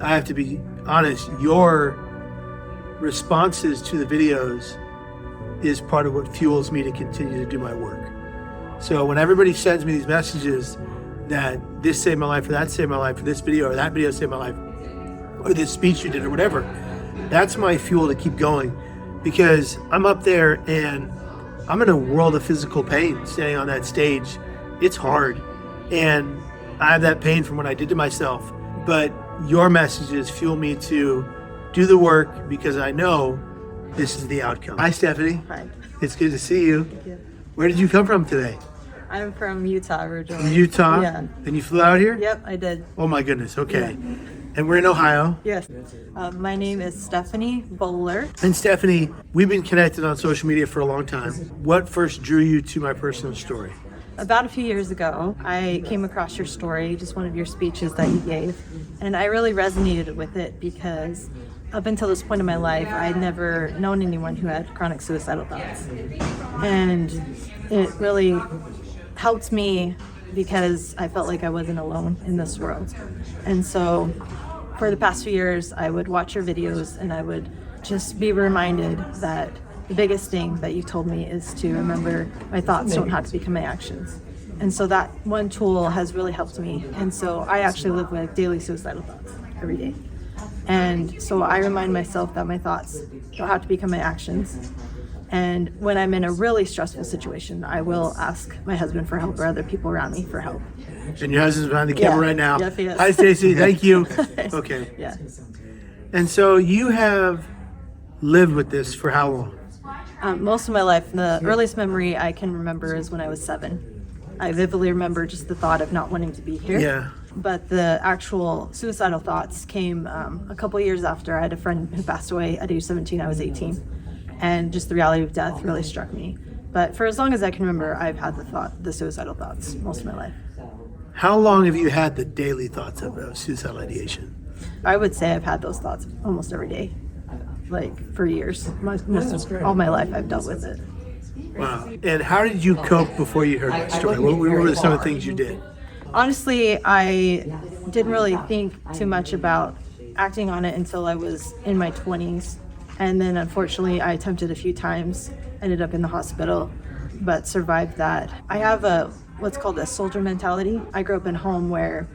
I have to be honest, your responses to the videos is part of what fuels me to continue to do my work. So when everybody sends me these messages that this saved my life, or that saved my life, or this video, or that video saved my life, or this speech you did, or whatever, that's my fuel to keep going, because I'm up there and I'm in a world of physical pain standing on that stage. It's hard, and I have that pain from what I did to myself, but your messages fuel me to do the work because I know this is the outcome. Hi, Stephanie. Hi. It's good to see you. Thank you. Where did you come from today? I'm from Utah originally. Utah? Yeah. And you flew out here? Yep, I did. Oh my goodness, okay. And we're in Ohio. Yes. My name is Stephanie Bowler. And Stephanie, we've been connected on social media for a long time. What first drew you to my personal story? About a few years ago, I came across your story, just one of your speeches that you gave, and I really resonated with it because up until this point in my life, I'd never known anyone who had chronic suicidal thoughts. And it really helped me because I felt like I wasn't alone in this world. And so for the past few years, I would watch your videos and I would just be reminded that the biggest thing that you told me is to remember my thoughts don't have to become my actions. And so that one tool has really helped me. And so I actually live with daily suicidal thoughts every day. And so I remind myself that my thoughts don't have to become my actions. And when I'm in a really stressful situation, I will ask my husband for help or other people around me for help. And your husband's behind the camera right now. Yes, he is. Hi, Stacy. Thank you. Okay. Yeah. And so you have lived with this for how long? Most of my life, the earliest memory I can remember is when I was 7. I vividly remember just the thought of not wanting to be here. Yeah. But the actual suicidal thoughts came a couple years after. I had a friend who passed away at age 17. I was 18. And just the reality of death really struck me. But for as long as I can remember, I've had the suicidal thoughts most of my life. How long have you had the daily thoughts of suicidal ideation? I would say I've had those thoughts almost every day, like for years. All my life I've dealt with it. Wow. And how did you cope before you heard that story? What were some of the things you did? Honestly, I didn't really think too much about acting on it until I was in my 20s. And then unfortunately, I attempted a few times, ended up in the hospital, but survived that. I have what's called a soldier mentality. I grew up in a home where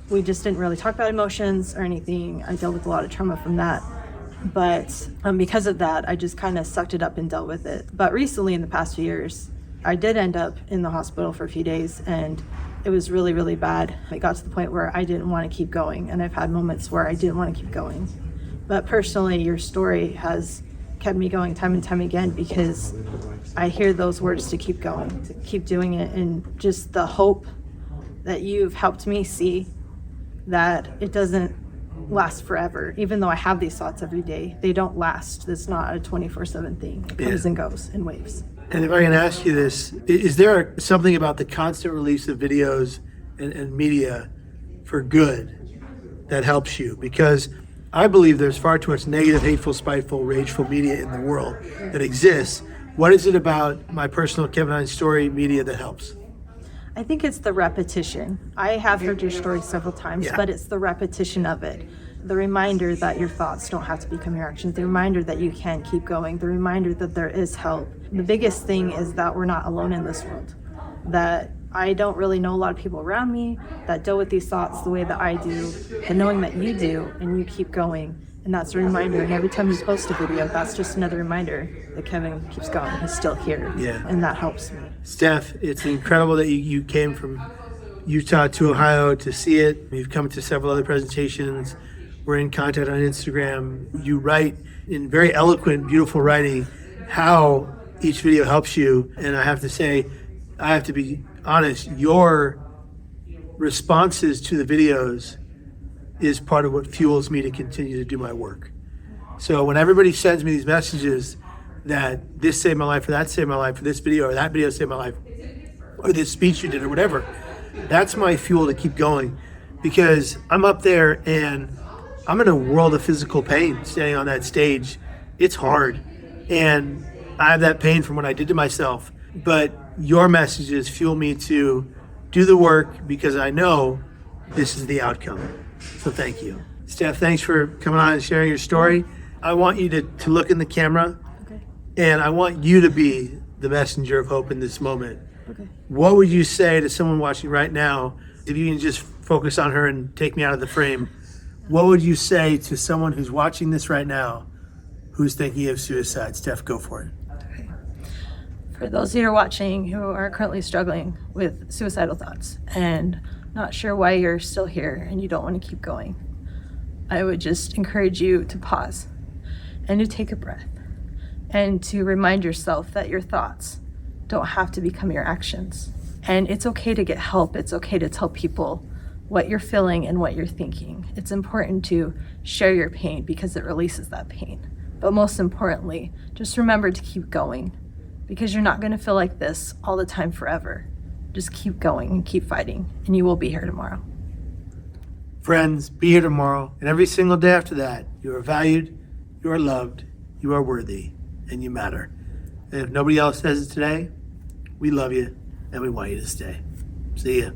we just didn't really talk about emotions or anything. I dealt with a lot of trauma from that. But because of that, I just kind of sucked it up and dealt with it. But recently, in the past few years, I did end up in the hospital for a few days, and it was really, really bad. It got to the point where I didn't want to keep going, and I've had moments where I didn't want to keep going. But personally, your story has kept me going time and time again because I hear those words to keep going, to keep doing it, and just the hope that you've helped me see that it doesn't last forever. Even though I have these thoughts every day, they don't last. It's not a 24/7 thing. It comes and goes in waves. And if I can ask you this, is there something about the constant release of videos and media for good that helps you? Because I believe there's far too much negative, hateful, spiteful, rageful media in the world that exists. What is it about my personal Kevin Hines story media that helps? I think it's the repetition. I have heard your story several times, but it's the repetition of it. The reminder that your thoughts don't have to become your actions. The reminder that you can keep going. The reminder that there is help. The biggest thing is that we're not alone in this world. That I don't really know a lot of people around me that deal with these thoughts the way that I do, but knowing that you do and you keep going, and that's a reminder. And every time you post a video, that's just another reminder that Kevin keeps going. He's still here, and that helps me. Steph, it's incredible that you came from Utah to Ohio to see it. You've come to several other presentations. We're in contact on Instagram. You write in very eloquent, beautiful writing how each video helps you. And I have to say, I have to be honest, your responses to the videos is part of what fuels me to continue to do my work. So when everybody sends me these messages that this saved my life, or that saved my life, or this video, or that video saved my life, or this speech you did, or whatever, that's my fuel to keep going, because I'm up there and I'm in a world of physical pain standing on that stage. It's hard, and I have that pain from what I did to myself, but your messages fuel me to do the work because I know this is the outcome. So thank you. Steph, thanks for coming on and sharing your story. I want you to look in the camera, Okay. and I want you to be the messenger of hope in this moment. Okay. What would you say to someone watching right now, if you can just focus on her and take me out of the frame? What would you say to someone who's watching this right now who's thinking of suicide? Steph, go for it. For those who are watching who are currently struggling with suicidal thoughts and not sure why you're still here and you don't want to keep going, I would just encourage you to pause and to take a breath and to remind yourself that your thoughts don't have to become your actions. And it's okay to get help. It's okay to tell people what you're feeling and what you're thinking. It's important to share your pain because it releases that pain. But most importantly, just remember to keep going, because you're not going to feel like this all the time forever. Just keep going and keep fighting, and you will be here tomorrow. Friends, be here tomorrow, and every single day after that. You are valued, you are loved, you are worthy, and you matter. And if nobody else says it today, we love you, and we want you to stay. See ya.